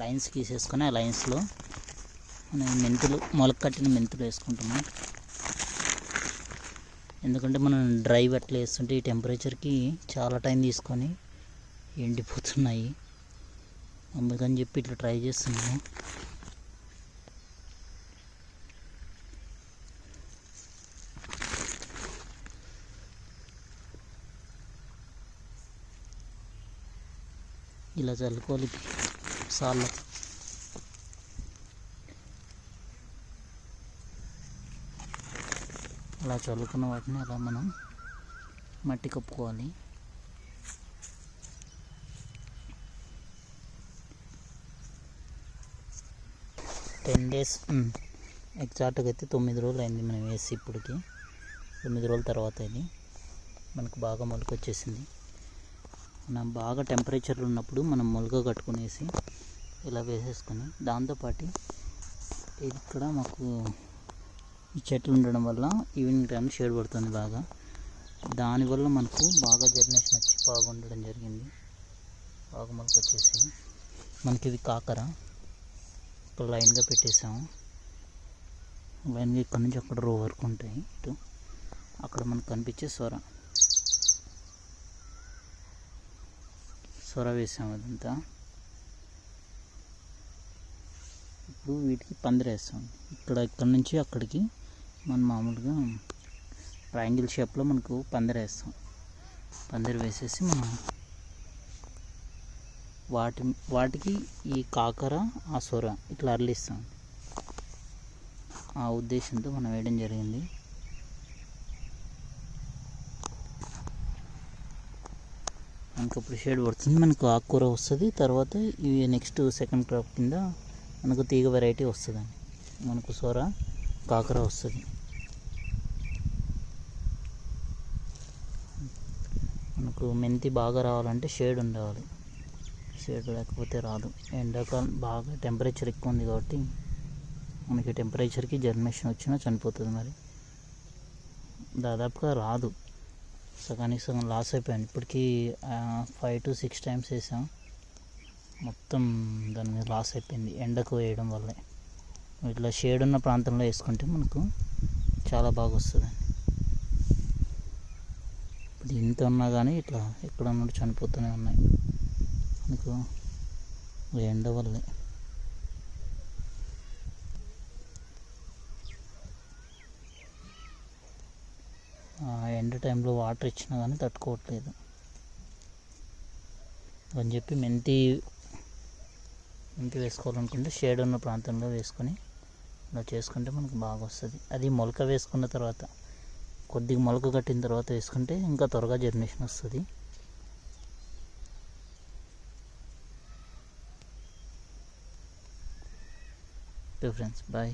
Lines గీసేసుకొని ఆ లైన్స్లో మనం మెంతులు మొలక కట్టిన మెంతులు వేసుకుంటున్నాం. ఎందుకంటే మనం డ్రై అట్లా వేస్తుంటే ఈ టెంపరేచర్కి చాలా టైం తీసుకొని ఎండిపోతున్నాయి, అందుకని చెప్పి ఇట్లా ట్రై చేస్తున్నాము. ఇలా చల్లుకోవాలి సార్లు. అలా చల్లుకున్న వాటిని అలా మనం మట్టి కప్పుకోవాలి. టెన్ డేస్ ఎగ్జాక్ట్గా అయితే 9 రోజులు అయింది మనం వేసి. ఇప్పటికి 9 రోజుల తర్వాత ఇది మనకు బాగా మొలక వచ్చేసింది. మనం బాగా టెంపరేచర్లు ఉన్నప్పుడు మనం మొలక కట్టుకునేసి ఇలా వేసేసుకొని, దాంతోపాటు ఇక్కడ మాకు ఈ చెట్లు ఉండడం వల్ల ఈవినింగ్ టైం షేడ్ పడుతుంది బాగా, దానివల్ల మనకు బాగా జర్నేషన్ వచ్చి బాగా ఉండడం జరిగింది. బాగా మొలక వచ్చేసి మనకి ఇవి కాకర ఇక్కడ లైన్గా పెట్టేసాము. లైన్గా ఇక్కడ నుంచి అక్కడ రో వరకు ఉంటాయి. ఇటు అక్కడ మనకు కనిపించే సొర వేసాము. అదంతా ఇప్పుడు వీటికి పందిరేస్తాం. ఇక్కడ నుంచి అక్కడికి మనం మామూలుగా ట్రయాంగిల్ షేప్లో మనకు పందిరేస్తాం. పందిరి వేసేసి మనం వాటికి ఈ కాకర ఆ సొర ఇట్లా అరలిస్తాం. ఆ ఉద్దేశంతో మనం వేయడం జరిగింది. మనకు ఇప్పుడు షేడ్ పడుతుంది, మనకు ఆకుకూర వస్తుంది. తర్వాత ఇవి నెక్స్ట్ సెకండ్ క్రాప్ కింద మనకు తీగ వెరైటీ వస్తుందండి. మనకు సొర కాకర వస్తుంది. మనకు మెంతి బాగా రావాలంటే షేడ్ ఉండాలి, షేడ్ లేకపోతే రాదు. ఎండాకాలం బాగా టెంపరేచర్ ఎక్కువ ఉంది కాబట్టి మనకి టెంపరేచర్కి జర్మినేషన్ వచ్చినా చనిపోతుంది. మరి దాదాపుగా రాదు, సగానికి సగం లాస్ అయిపోయాను. ఇప్పటికీ 5 to 6 టైమ్స్ వేసాం, మొత్తం దాని మీద లాస్ అయిపోయింది ఎండకు వేయడం వల్లే. ఇట్లా షేడ్ ఉన్న ప్రాంతంలో వేసుకుంటే మనకు చాలా బాగా వస్తుందండి. ఇప్పుడు ఇంత ఉన్నా కానీ ఇట్లా ఎక్కడ ఉన్నట్టు చనిపోతూనే ఉన్నాయి మనకు ఎండ వల్లే. ఎండ టైంలో వాటర్ ఇచ్చినా కానీ తట్టుకోవట్లేదు అని చెప్పి మెంతి వేసుకోవాలనుకుంటే షేడ్ ఉన్న ప్రాంతంలో వేసుకొని ఇలా చేసుకుంటే మనకు బాగా వస్తుంది. అది మొలక వేసుకున్న తర్వాత, కొద్దిగా మొలక కట్టిన తర్వాత వేసుకుంటే ఇంకా త్వరగా జర్మినేషన్ వస్తుంది. Okay friends, bye.